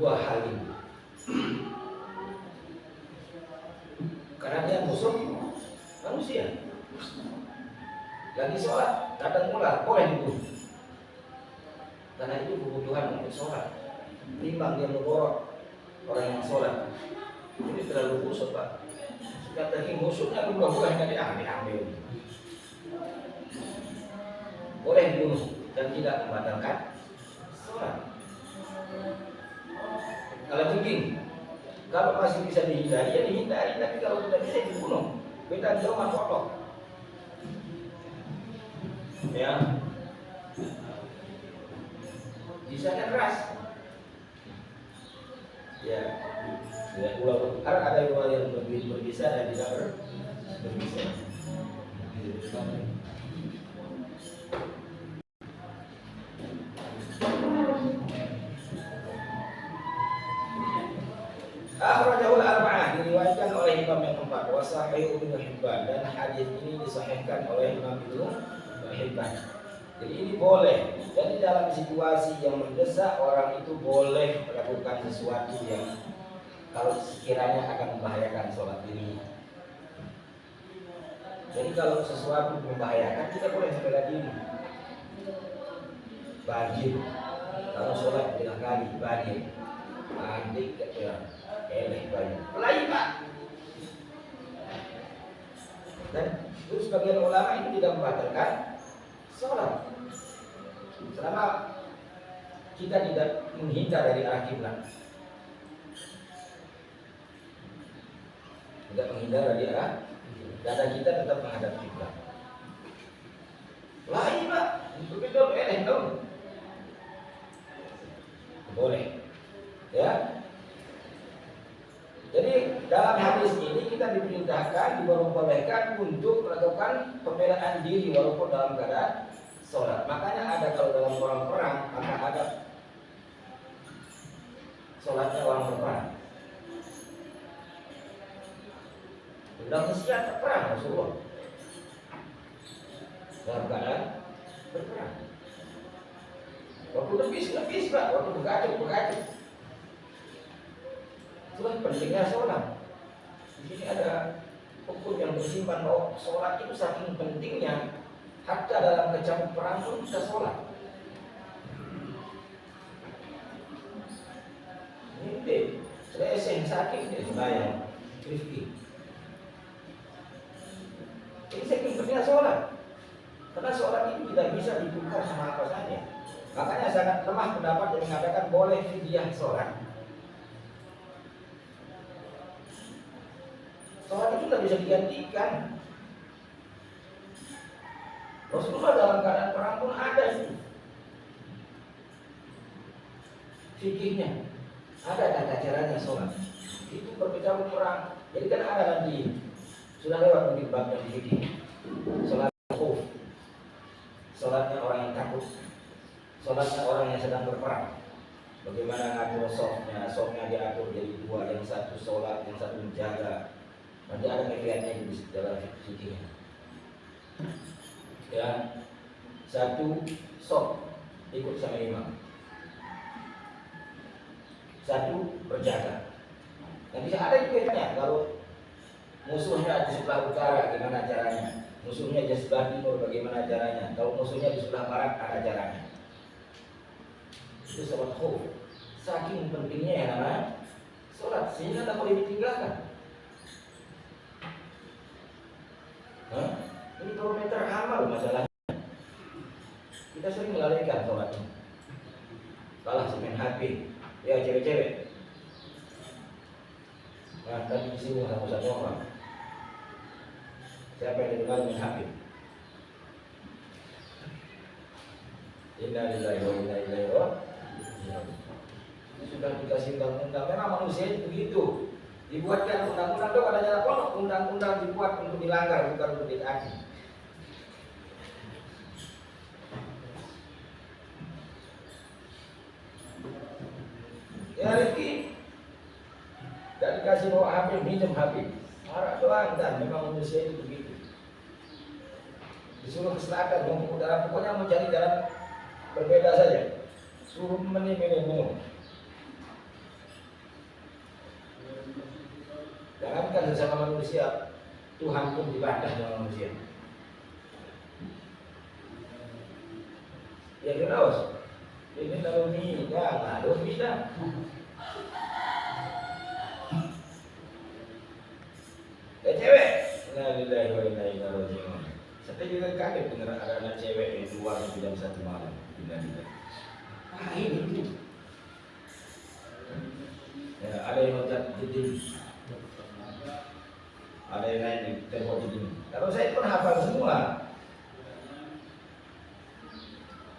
dua hal ini. Karena dia musuh manusia. Lagi sholat, kadang ular boleh dibunuh. Karena itu kebutuhan untuk sholat. Timbang dia memborok orang yang sholat. Ini terlalu busuk, Pak. Sudah tadi musuhnya buah-buah yang diambil. Boleh dibunuh dan tidak membatalkan sholat. Kalau begini, kalau masih bisa dihindari, ya dihindari. Tapi kalau tidak bisa dibunuh, beda jauh potong. Ya, bisanya keras. Ya, ular karena ada ular yang berbisa dan tidak berbisa. Akhrajahul arba'ah, diriwayatkan oleh Imam yang keempat, wa sahih Ibnu Hibban, dan hadis ini disahihkan oleh Imam Ibnu Hibban. Jadi ini boleh. Jadi dalam situasi yang mendesak, orang itu boleh melakukan sesuatu yang kalau sekiranya akan membahayakan sholat ini. Jadi kalau sesuatu membahayakan, kita boleh membela diri. Banjir, kalau sholat dengan kali banjir, mandi ya, eleh banjir, mulai Pak. Dan itu sebagian ulama itu tidak membatalkan sholat selama kita tidak menghindar dari arah kiblat. Tidak menghindar dari arah, dada kita tetap menghadap kiblat. Lain Pak, itu kita eleh dong. Boleh, ya. Jadi dalam hadis ini kita diperintahkan, diperbolehkan untuk melakukan pembelaan diri walaupun dalam keadaan sholat. Makanya ada kalau dalam orang perang, maka ada sholatnya orang berperang. Sudah mesti perang Rasulullah dalam keadaan berperang. Waktu lebih Pak, waktu bergaduh. Itulah pentingnya sholat. Di sini ada hukum yang bersimpan bahwa sholat itu saking pentingnya, hatta dalam kecamuk perang pun bisa sholat. Ini deh, saya sakit deh sembahyang, Rifki. Ini saking pentingnya sholat. Karena sholat itu tidak bisa ditukar sama apa saja. Makanya sangat lemah pendapat yang mengatakan boleh fidyah sholat. Sholat itu tidak bisa digantikan. Rasulullah dalam keadaan perang pun ada itu fikihnya, ada tata caranya sholat. Itu berbicara perang. Jadi kan ada nanti sudah lewat mungkin bab yang fikih. Sholat khuf, sholatnya orang yang takut, sholatnya orang yang sedang berperang. Bagaimana ngatur softnya diatur jadi dua, yang satu sholat, yang satu menjaga. Nanti ada kaifiatnya di dalam fikihnya. Ya, satu soft ikut sama imam, satu berjaga. Nanti ada kaifiatnya. Kalau musuhnya di sebelah utara, gimana caranya? Musuhnya di sebelah timur, bagaimana caranya? Kalau musuhnya di sebelah barat, ada caranya. Itu sholat khuf. Saking pentingnya ya namanya sholat, sehingga tak boleh ditinggalkan. Ini kilometer amal masalahnya. Kita sering melalaikan sholat ini. Kalah main HP. Ya cewek-cewek. Nah tadi disinggung sama satu orang. Siapa yang didengar main HP? Inna lillahi wa inna ilaihi raji'un. Sudah dikasih undang-undang. Memang manusia itu begitu. Dibuatkan undang-undang itu pada jalan pondok. Undang-undang dibuat untuk dilanggar, bukan untuk ditaati. Ya Rifki, gak dikasih bawa HP, minjem HP. Marah doang, dan memang manusia itu begitu. Disuruh ke selatan, mau ke utara, pokoknya mau cari jalan berbeda saja. Suruh menimum. Jangankan sesama manusia, Tuhan pun dibantah sama manusia. Ya Firdaus, ini kalau nikah, harus bisa. Cewek, nah lillahi wa inna ilaihi raji'un. Saya juga kaget dengar ada anak cewek yang keluar di jam 1 malam. Tidak. Ini. Ya, ada yang loncat jeding, ada yang naik di tembok jeding. Kalau saya pun hafal semua.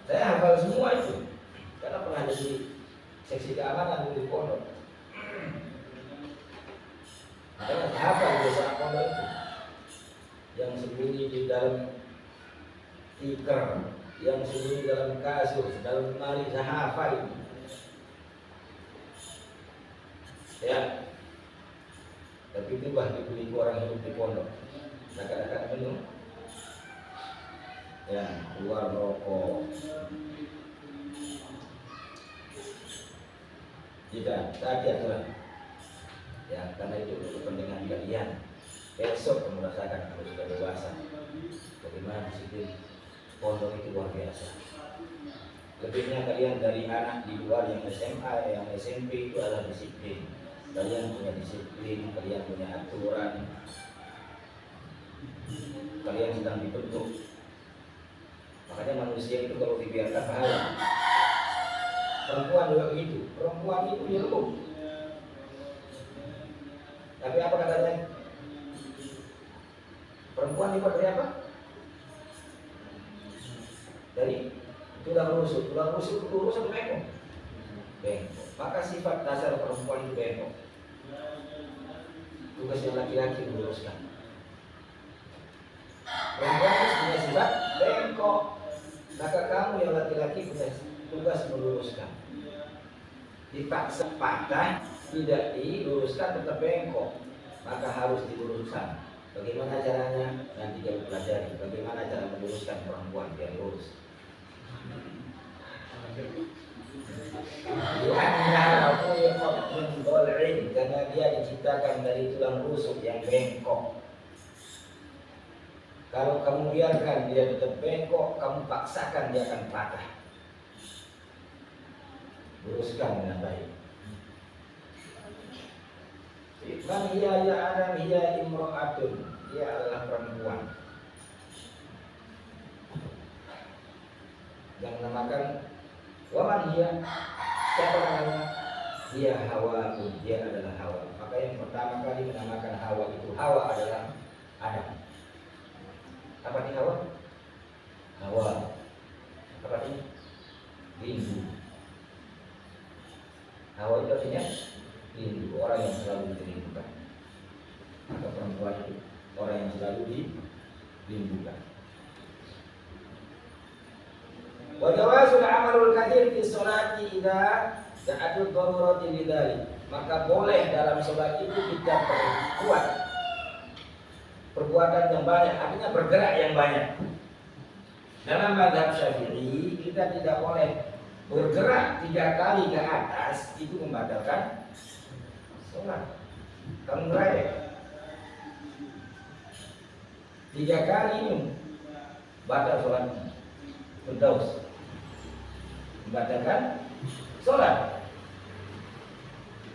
Saya hafal semua itu, karena pernah jadi seksi keamanan di pondok. Saya hafal biasa pondok itu, yang sembunyi di dalam tikar, yang sembunyi dalam kasur, dalam lemari, saya hafal itu. Ya, tapi tiba dibeli orang hidup di pondok, dekat-dekat minum. Ya, keluar merokok. Tidak, tadi aturan. Ya, karena itu untuk kepentingan kalian. Besok kamu rasakan kalau sudah dewasa, bagaimana disiplin pondok itu luar biasa. Lebihnya kalian dari anak di luar yang SMA, yang SMP itu adalah disiplin. Kalian punya disiplin, kalian punya aturan. Kalian sedang dibentuk. Makanya manusia itu kalau dibiarkan bahaya. Perempuan juga begitu. Perempuan itu jelek. Tapi apa katanya? Perempuan dibuat dari apa? Dari tulang rusuk. Tulang rusuk itu lurus atau bengkok? Bengkok. Maka sifat dasar perempuan itu bengkok. Tugasnya laki-laki meluruskan. Perempuan itu punya sifat bengkok. Maka kamu yang laki-laki punya tugas meluruskan. Dipaksa patah, tidak diluruskan tetap bengkok, maka harus diluruskan. Bagaimana caranya? Nanti kita pelajari. Bagaimana cara meluruskan perempuan biar lurus. Karena dia diciptakan dari tulang rusuk yang bengkok. Kalau kamu biarkan dia tetap bengkok, kamu paksakan dia akan patah. Luruskan dengan baik. Man hiya ya Adam hiya imra'atun. Dia adalah perempuan. Yang menamakan waman hiya. Siapa namanya? Dia Hawa. Dia adalah Hawa. Maka yang pertama kali menamakan Hawa itu, Hawa adalah Adam. Apa ini Hawa? Hawa. Apa ini? Rindu. Hawa itu artinya rindu, orang yang selalu dirindukan. Maka perempuan itu orang yang selalu dirindukan. Wa jawazul amalul kathir fi sholati idza da'atu darurati lidzalik. Maka boleh dalam sholat itu kita berbuat perbuatan yang banyak, artinya bergerak yang banyak. Dalam mazhab Syafi'i kita tidak boleh bergerak 3 kali ke atas, itu membatalkan sholat. Kamu ngerayek 3 kali ini batal sholat. Firdaus membatalkan sholat.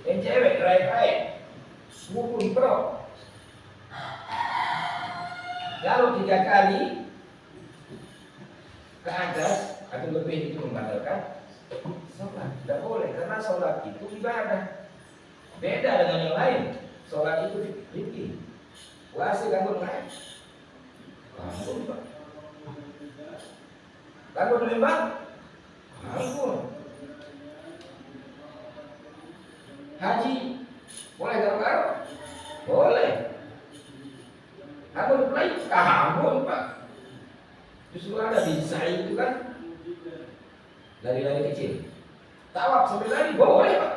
Yang cewek ngerayek mukul pro. Kalau 3 kali ke atas atau lebih itu membatalkan sholat. Tidak boleh, karena sholat itu ibadah. Beda dengan yang lain. Sholat itu fikih. Puasa ganggu naik. Ganggu pak. Ganggu memang. Ganggu. Haji boleh garuk-garuk? Boleh. Aku mulai kabur pak. Justru ada bisa itu kan lari-lari kecil. Tawaf sambil lari boleh pak.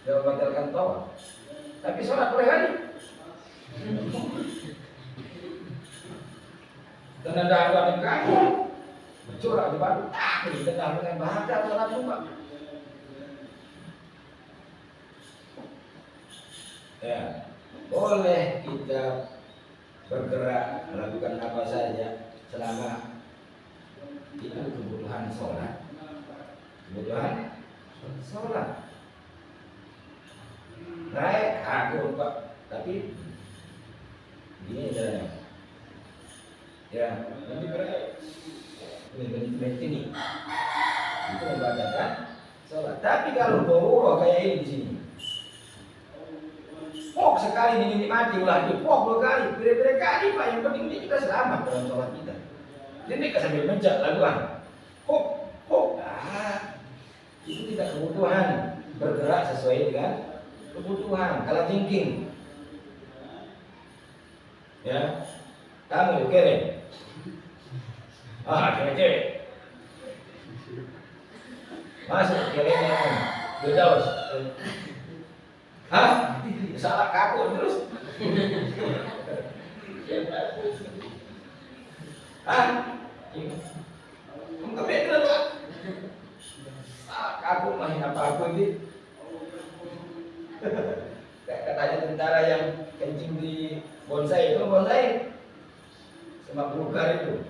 Jangan batalkan tawaf. Tapi sholat boleh lari. Dan ada yang kamu bercorak di batu tak ditendang dengan batal sholat itu pak. Ya. boleh kita bergerak melakukan apa saja selama itu kebutuhan sholat. Kebutuhan sholat. Naik aku Pak, tapi gini caranya. Ya, nanti berai ini itu membacakan sholat. Tapi kalau boro kayak ini di sini, sekali dinikmati ulah itu, dua kali, beri kali Pak. Yang penting ini kita selamat dalam sholat kita. Ini kan sambil mencak laguan, itu tidak kebutuhan, bergerak sesuai dengan kebutuhan. Kalau thinking, ya, kamu keren, cewek, masuk kerennya, bedaus, salah kaku terus, enggak beda Pak. Kaku main apa aku ini? Katanya tentara yang kencing di bonsai itu sama bulgar itu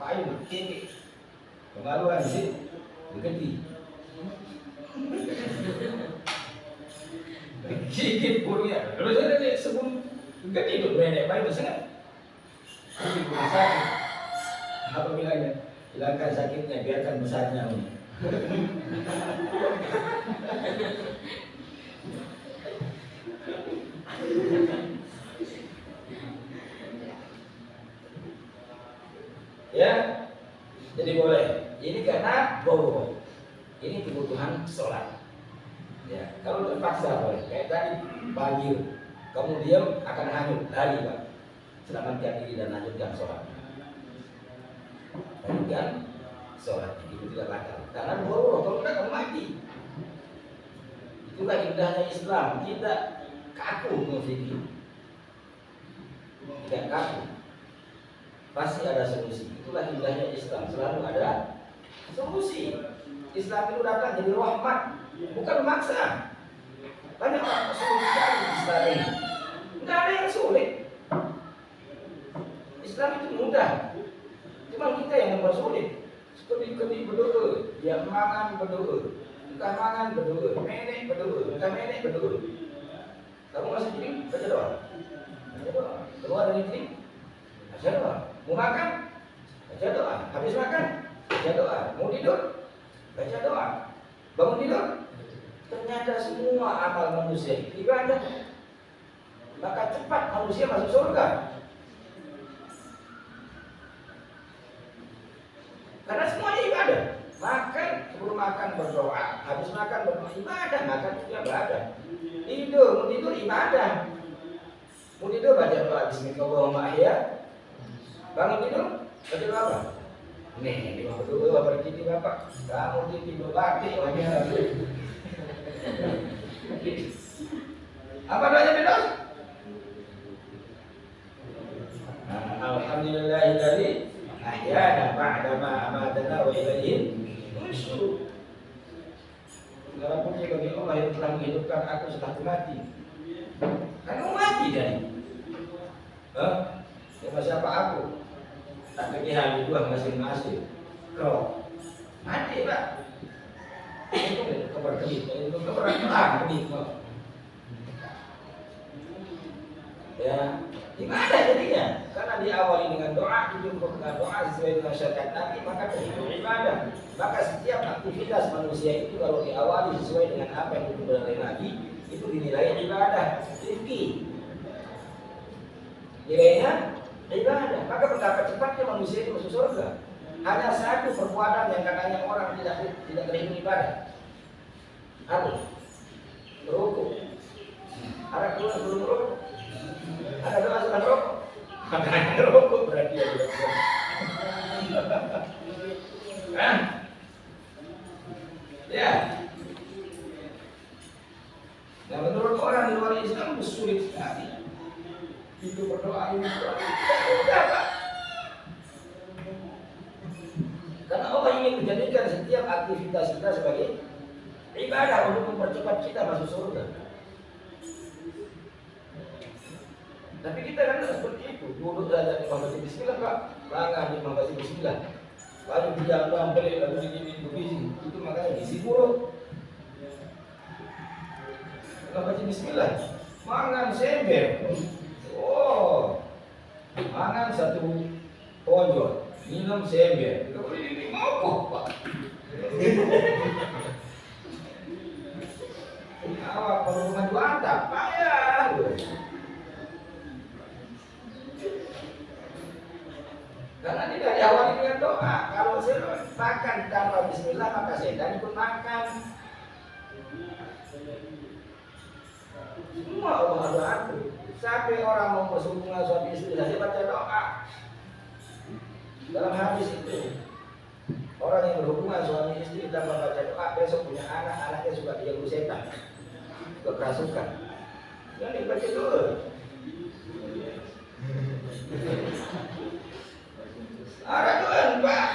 payung tinggi kemaluan sih begini gigit punya terus ada sebelum gede itu nenek bayi itu sangat sakit apa bilangnya hilangkan sakitnya biarkan besarnya ya, jadi boleh. Ini karena bau. Ini kebutuhan sholat. Ya, kalau terpaksa boleh. Kayak tadi banjir, kamu diam akan hanyut, lari Pak. Selamatkan diri dan lanjutkan sholat. Lanjutkan sholat itu tidak batal. Karena bau, kalau tidak kamu mati. Itulah indahnya Islam. Tidak kaku berpikir. Tidak kaku. Pasti ada solusi. Itulah indahnya Islam, selalu ada solusi. Islam itu datang jadi rahmat, bukan maksa. Banyak orang sulit cari Islam ini. Tidak ada yang sulit. Islam itu mudah. Cuma kita yang mempersulit. Seperti berdoa, dia mangan berdoa, entah mangan berdoa, nenek berdoa, entah nenek berdoa. Kamu masih jadi baca doa. Baca doa. Keluar dari diri, baca doa. Mau makan, baca doa. Habis makan, baca doa. Mau tidur, baca doa. Bangun tidur, ternyata semua amal manusia ibadah. Maka cepat manusia masuk surga. Karena semuanya ibadah. Makan, sebelum makan berdoa. Habis makan berdoa, ibadah. Makan juga ibadah. Tidur, mau tidur ibadah. Mau tidur baca doa Bismillahirrahmanirrahim. Bangun tidur, baca doa apa? Nih, di bawah doa berkiti Bapak. Kamu tidur bakti lagi. Apa doanya Bedos? Alhamdulillahilladzi ahyana ba'da ma amatana wa ilaihi nusyur. Segala puji bagi Allah yang telah menghidupkan aku setelah aku mati. Kamu mati dari? Sama siapa aku? Tak kekihali dua masing-masing. Kau mati Pak. Itu keberkedip, itu keberkedip kedip. Ya, gimana jadinya? Karena diawali dengan doa, dijumpai doa sesuai dengan syariat Nabi, maka itu ibadah. Maka setiap aktivitas manusia itu kalau diawali sesuai dengan apa yang ditunjukkan oleh Nabi, itu dinilai ibadah. Rizki nilainya ibadah. Maka betapa cepatnya manusia itu masuk surga. Hanya satu perbuatan yang katanya orang tidak terima ibadah. Apa? Merokok. Ada doa sebelum merokok. Ada doa setelah merokok. Makanya merokok berarti ya tidak. Ya. Nah menurut orang di luar Islam itu sulit sekali. Itu berdoa ini tidak Pak. Karena Allah ingin menjadikan setiap aktivitas kita sebagai ibadah untuk mempercepat kita masuk surga. Tapi kita kan tidak seperti itu. Duduk saja membaca bismillah, Pak. Pelanggan membaca bismillah. Lalu dijalan beli lalu digini begini. Itu makanya gizi buruk. Membaca bismillah. Mangan sember. Oh. Mangan satu pojok. Minum sember. Kita boleh ngokok, Pak. Awak kalau maju atap, payah. Karena tidak diawali dengan doa. Kalau saya makan tanpa bismillah, maka setan ikut makan. Semua Allah doa. Sampai orang mau berhubungan suami istri saja baca doa. Dalam hadis itu, orang yang berhubungan suami istri tanpa baca doa, besok punya anak, anaknya suka diganggu setan, suka kerasukan. Jangan dibaca dulu. Ada doa, Pak.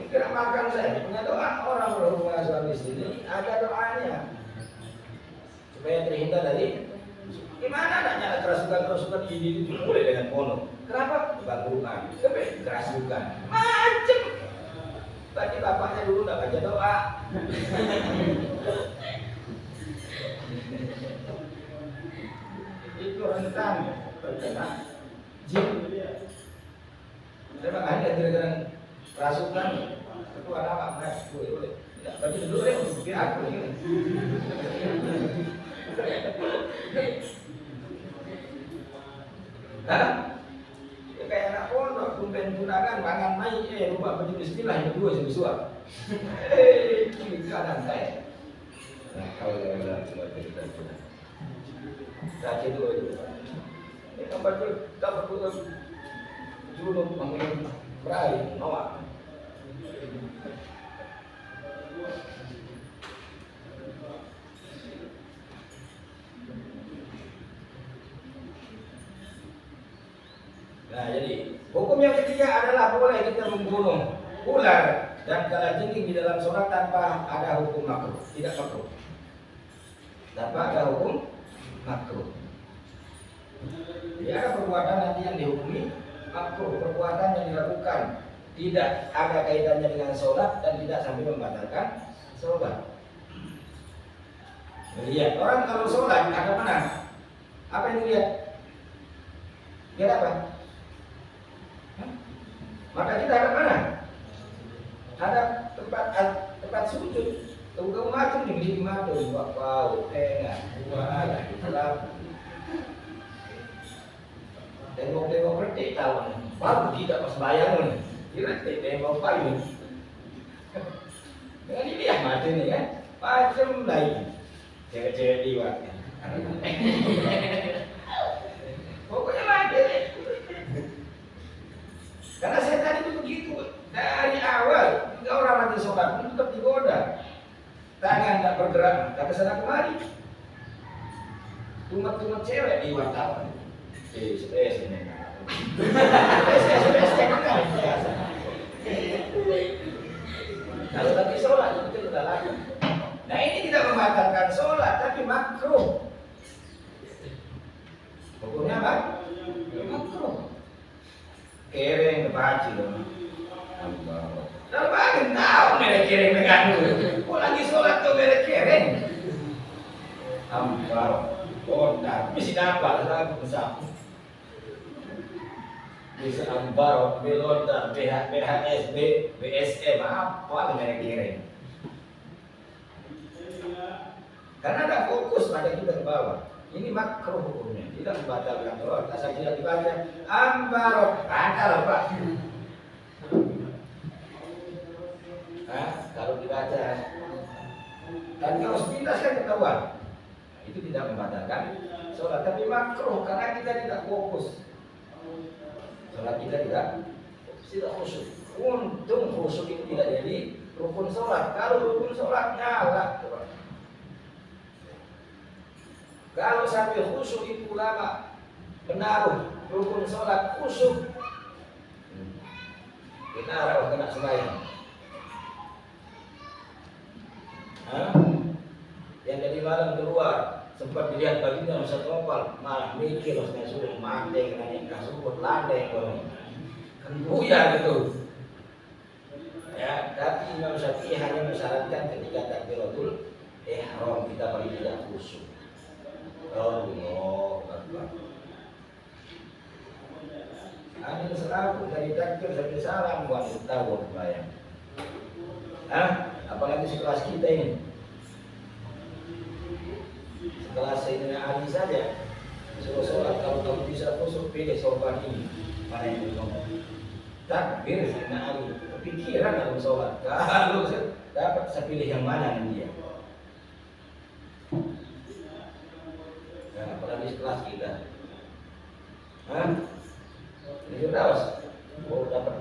Kira makan saya punya doa. Orang berhubungan suami istri ada doanya supaya terhindar dari gimana anaknya kerasukan ini mulai dengan pondok. Kenapa? Bangkuan, kerasukan, macam. Tadi bapaknya dulu nggak baca doa. Itu rentan terkena jin. Memang ada kira-kira kerasukan. Itu ada apa? Boleh. Tidak baca dulu deh, biar aku ini. Hah? Ya kayak anak pondok, tumpen gunakan mangan mai, lupa baca bismillah yang kedua jadi suap. Kiri kanan saya. Nah, kalau yang benar cuma kita baca dulu itu. Ini tempat itu dapat putus julung panggil berai, nolak. Nah, jadi hukum yang ketiga adalah boleh kita membunuh ular dan kalajengking di dalam sholat tanpa ada hukum makruh, tidak makruh. Tanpa ada hukum makruh. Jadi ada perbuatan nanti yang dihukumi makruh, perbuatan yang dilakukan tidak ada kaitannya dengan sholat dan tidak sampai membatalkan sholat. Lihat orang kalau sholat ada mana? Apa yang dilihat? Lihat apa? Maka kita ada mana? Ada tempat sujud. Tunggu macam di mata, bau, tengah, buah, gelap. Tengok-tengok retik tahu. Baru tidak pas bayang ni. Retik tengok payu. Dengan dilihat mata ni kan, macam lain. Cewek-cewek liwat. Pokoknya mati. Karena setan itu begitu dari awal hingga orang lagi sholat pun tetap digoda. Tangan tak bergerak, tak kesana kemari. Tumat-tumat cewek di wartawan. SPS ini. SPS kan biasa. Kalau lagi sholat itu kita lakukan. Nah ini tidak membatalkan sholat tapi makruh. Hukumnya apa? Makruh. Kereng kepaci dong. Kalau bagian tahu mereka kereng dengan dulu. Kok lagi sholat tuh mereka kereng? Ampar, kota, mesti dapat lagu besar. Bisa ampar, belota, BHS, BSM, apa mereka kereng? Karena ada fokus pada kita ke bawah. Ini makruh hukumnya, tidak membatalkan sholat. Asal tidak dibaca ambarok, batal Pak. Nah, kalau dibaca dan kalau sepintas kan ketahuan, itu tidak membatalkan sholat, tapi makruh karena kita tidak fokus. Sholat kita tidak khusyuk. Untung khusyuk itu tidak jadi rukun sholat. Kalau rukun sholat nyala. Kalau sampai khusyuk itu ulama menaruh rukun sholat khusyuk, kita harus kena sembahyang. Yang jadi malam keluar, sempat dilihat bajunya Ustaz Nopal, malah mikir Ustaz suruh mati karena nikah suruh landai kan buyar gitu. Ya, tapi Imam Syafi'i hanya mensyaratkan ketika takbiratul ihram kita paling tidak khusyuk. Allahu Akbar. Amin selalu dari takbir sampai salam wanita bayang. Apalagi sekelas kita ini. Sekelas Sayyidina Ali saja. Suruh sholat kalau kamu bisa khusyuk pilih sorban ini. Mana yang ngomong? Takbir Sayyidina Ali. Kepikiran dalam sholat. Kalau dapat saya pilih yang mana nanti ya. Apalagi sekelas kita. Ini terus, dapat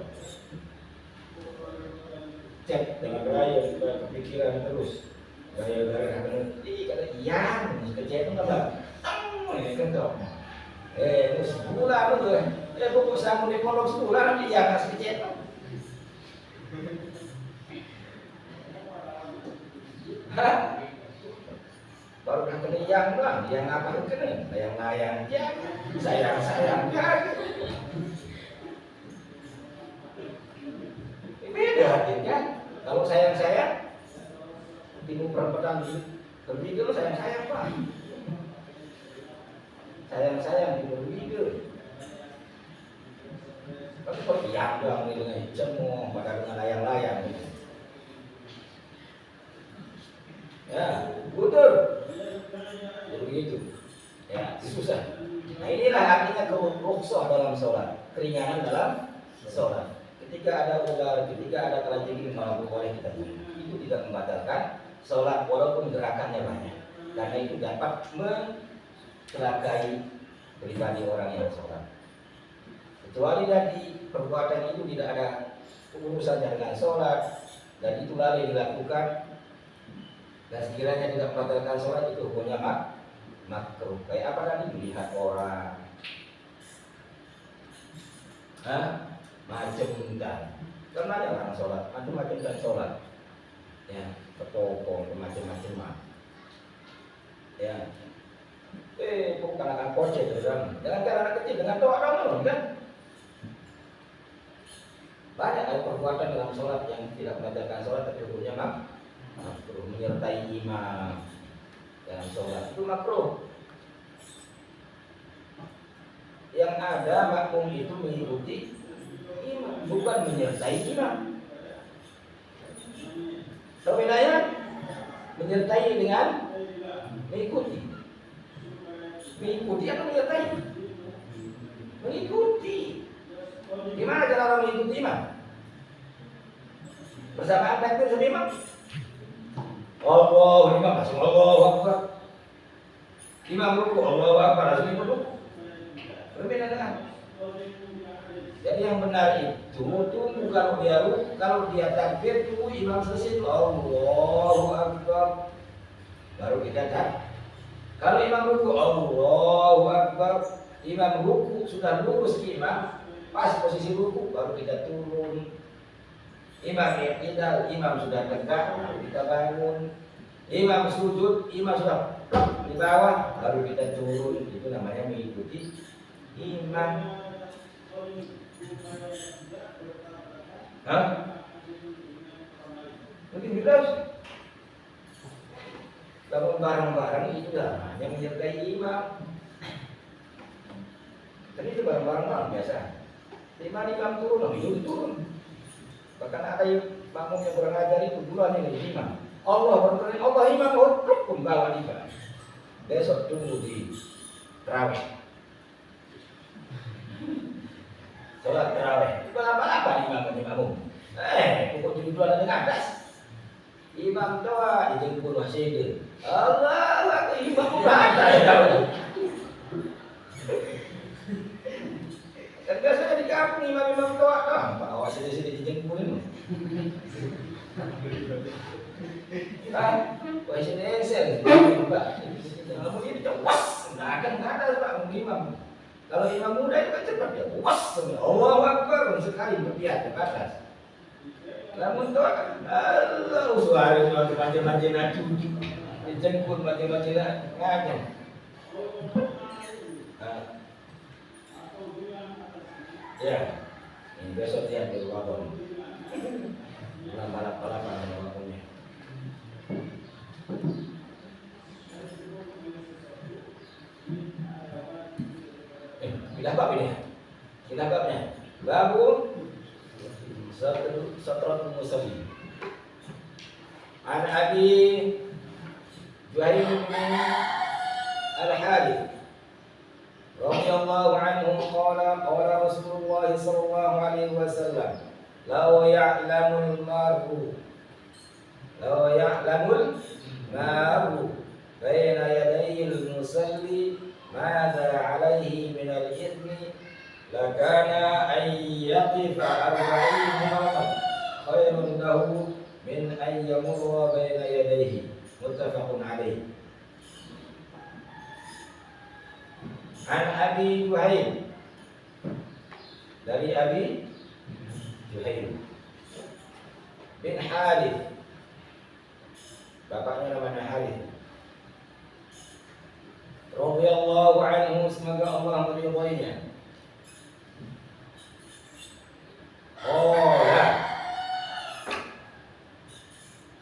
cek dengan gaya kepikiran terus, gaya kata yang kecil itu nggak, ini kan dong, sebulan tuh, buku samu di pondok sebulan nanti yang kasih kecil. Baru kan kena yang bang, yang apa kena, layang jangan, sayang jangan. Beda kan? Kalau sayang timur perempatan lebih dulu sayang pak. Sayang timur lebih. Tapi kok yang doang nih dengan cemong, pada dengan layang-layang. Ya, betul. Jadi begitu. Ya, susah. Nah inilah artinya rukhsah dalam sholat, keringanan dalam sholat. Ketika ada ular, ketika ada kalajengking malah boleh kita bunuh. Itu tidak membatalkan sholat walaupun gerakannya banyak. Karena itu dapat mencelakai pribadi orang yang sholat. Kecuali dari perbuatan itu tidak ada urusannya dengan sholat dan itu lalai dilakukan dan sekiranya tidak membatalkan sholat itu hukumnya makruh. Kayak apa tadi? Melihat orang, macam-macam. Karena ada orang sholat, macam-macam dan sholat. Ya, ketopong, macam-macam. Ya, bukan anak kocek dengan anak kecil, dengan doa orang kan. Banyak ada perbuatan dalam sholat yang tidak membatalkan sholat tapi hukumnya makruh. Menyertai imam dalam sholat itu makruh. Yang ada makmum itu mengikuti imam, bukan menyertai imam. Tahu bedanya? Menyertai dengan mengikuti. Mengikuti atau menyertai? Mengikuti. Gimana cara orang mengikuti imam? Bersamaan takbir sama imam? Allahu imam langsung Allahu Akbar. Imam ruku Allahu Akbar langsung imam ruku. Berbeda dengan. Jadi yang benar itu tunggu kalau dia takbir tunggu imam selesai Allahu Akbar. Baru kita takbir. Kalau imam ruku Allahu Akbar, imam ruku sudah lurus ke imam, pas posisi ruku baru kita turun. Imam i'tidal, imam sudah tegak, baru kita bangun. Imam sujud, imam sudah di bawah, baru kita turun. Itu namanya mengikuti imam. Mungkin jelas. Kalau barang-barang itu namanya menyertai imam. Tapi itu barang-barang biasa. Imam turun, itu turun. Bahkan ada yang makmum yang kurang ajar itu duluan yang jadi imam. Allah berkata, Allah imam hukum bawa imam. Besok tunggu di terawih. Sholat terawih. Bukan apa-apa imam. Pukul 7 duluan dengan atas. Imam doa dijemput wasyid. Allah Akbar imam berada ya. Dan biasanya di kampung imam doa Pak awas sini dijemput ini. Wasyid esel. Kalau ini cepat, enggak ada Pak imam. Kalau imam muda itu kan cepat ya. Allahu Akbar sekali berpiat ke atas. Namun doa Allah suara itu macam-macam nanti dijemput mati-mati ngajeng. Ya, ini besok dia di Wabon. Bulan balap-balapan ada waktunya. Pindah bab ini. Pindah babnya. Babu Satratul Musalli. An Abi Juhaym bin Al-Harith radhiyallahu anhu qala Rasulullah sallallahu alaihi wasallam law ya'lamul maru baina yadayil musalli madza alaihi min al-ithmi lakana an yaqifa 40 yawman khairun lahu min an yamurra baina yadayhi. Muttafaqun alaih. An Abi Juhaym, dari Abi Juhaym bin Harith, bapaknya namanya Harith, radhiyallahu anhu, semoga Allah meridhoinya.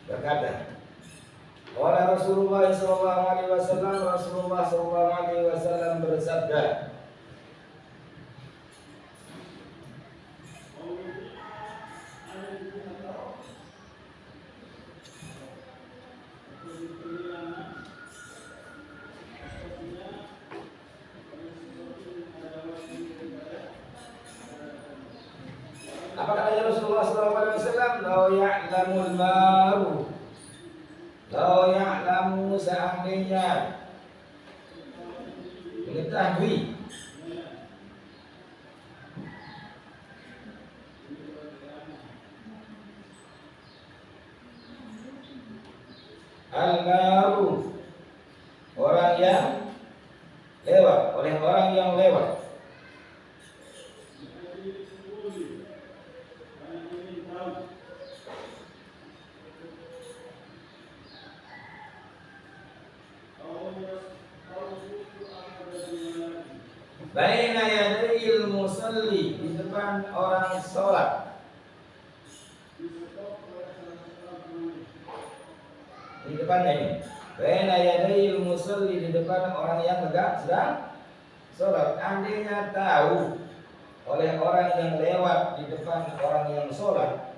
Berkata, qala Rasulullah sallallahu alaihi wasallam, Rasulullah sallallahu alaihi wasallam bersabda, apa kata Rasulullah sallallahu alaihi wasallam? Law ya'lamul maru, law ya'lamu, seandainya mengetahui al-maru, orang yang lewat, oleh orang yang lewat, baina yadayil musalli, di depan orang sholat, di depannya ini, baina yadayil musalli, di depan orang yang sedang sholat. Andainya tahu oleh orang yang lewat di depan orang yang sholat,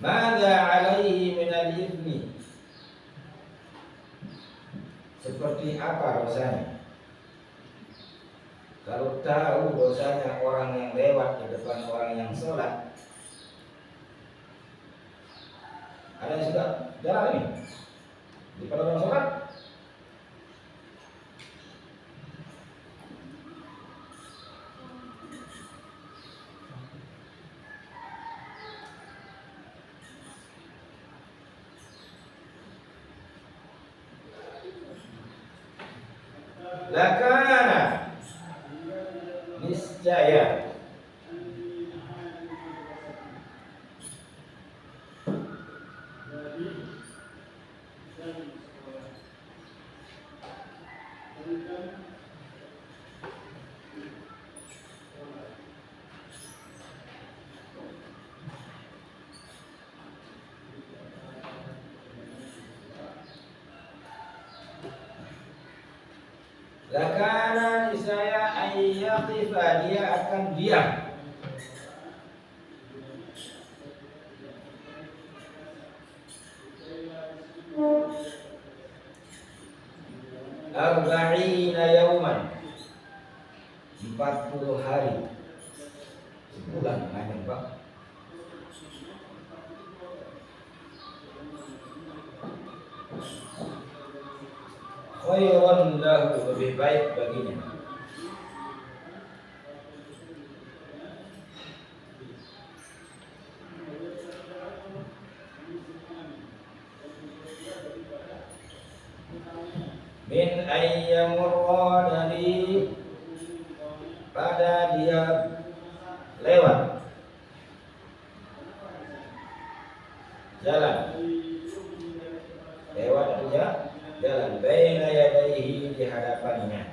madza alaihi minal ithmi, seperti apa dosanya. Kalau tahu dosanya orang yang lewat di depan orang yang sholat. Ada yang sudah jalan ini di depan orang sholat? Lakana, niscaya, lakana, niscaya, ayyaqifa, dia akan diam, arba'ina yauman, 40 hari, sebulan hanya Pak. Khairun lahu, lebih baik baginya. Min ayyamurra, dari pada dia lewat, jalan. Lewat aja jalan. Baina yadayhi, di hadapannya.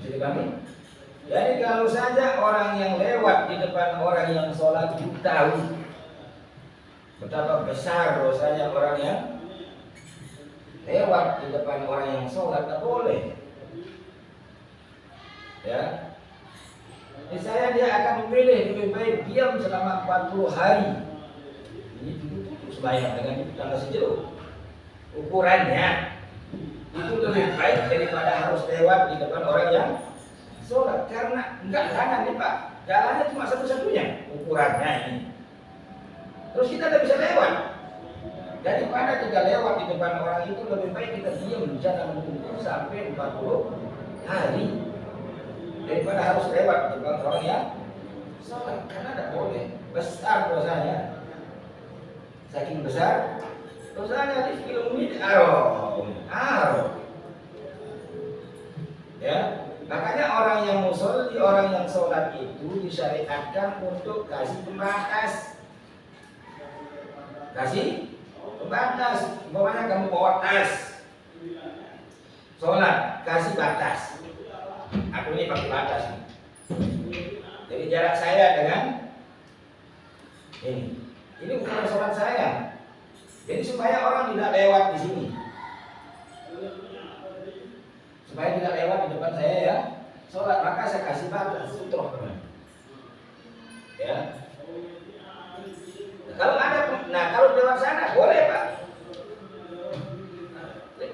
Jadi kami. Jadi kalau saja orang yang lewat di depan orang yang sholat itu tahu betapa besar dosanya orang yang lewat di depan orang yang sholat, tak boleh. Ya, misalnya dia akan memilih lebih baik diam selama 40 hari. Ini dulu sembahyang dengan tangga sejeruk. Ukurannya itu lebih baik daripada harus lewat di depan orang yang sholat, karena enggak jangan nih Pak, jalannya cuma satu-satunya ukurannya ini. Terus kita tidak bisa lewat. Daripada kita lewat di depan orang itu, lebih baik kita diam jangan menunggu sampai 40 hari daripada harus lewat di depan orang yang sholat, karena tidak boleh. Besar dosanya, saking besar dosanya di film ini aro. Ya, makanya orang yang musolli, orang yang sholat itu disyariatkan untuk kasih pembatas. Kasih pembatas. Umpamanya kamu bawa tas sholat, kasih batas. Aku ini pakai batas. Jadi jarak saya dengan ini bukan sholat saya. Jadi supaya orang tidak lewat di sini, supaya tidak lewat di depan saya ya sholat, maka saya kasih batas sutroh. Ya. Kalau ada, kalau lewat sana boleh Pak,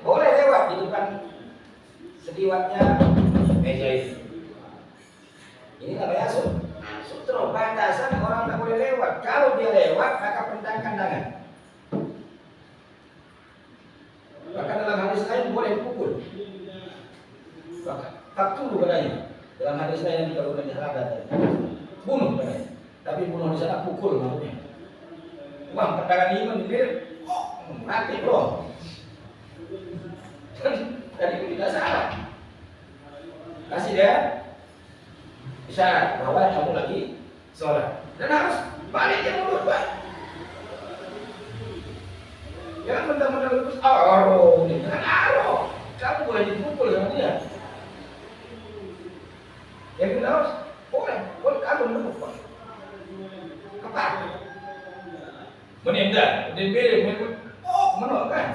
boleh lewat di depan sediwatnya meja itu. Ini namanya sutro, batasan orang tak boleh lewat. Kalau dia lewat maka bentangkan tangan. Bahkan dalam hadis lain boleh pukul. Faktulu katanya. Dalam hadis lain kalau di haladat bunuh katanya. Tapi bunuh di sana pukul maksudnya. Wah, tendangan iman di diri, mati bro. Tadi itu tidak salah. Kasih dia isyarat bahwa kamu lagi sholat dan harus balik dia mulut Pak. Jangan mentang-mentang lupus aro, dengan aro. Kamu boleh dipukul sama dia. Yang kita harus boleh kamu menepuk apa? Menendang, menendang, menolak kan?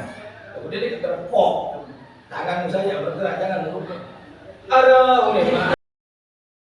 Kemudian dia terpok, tanganmu saja bergerak, jangan menurut. Aduh,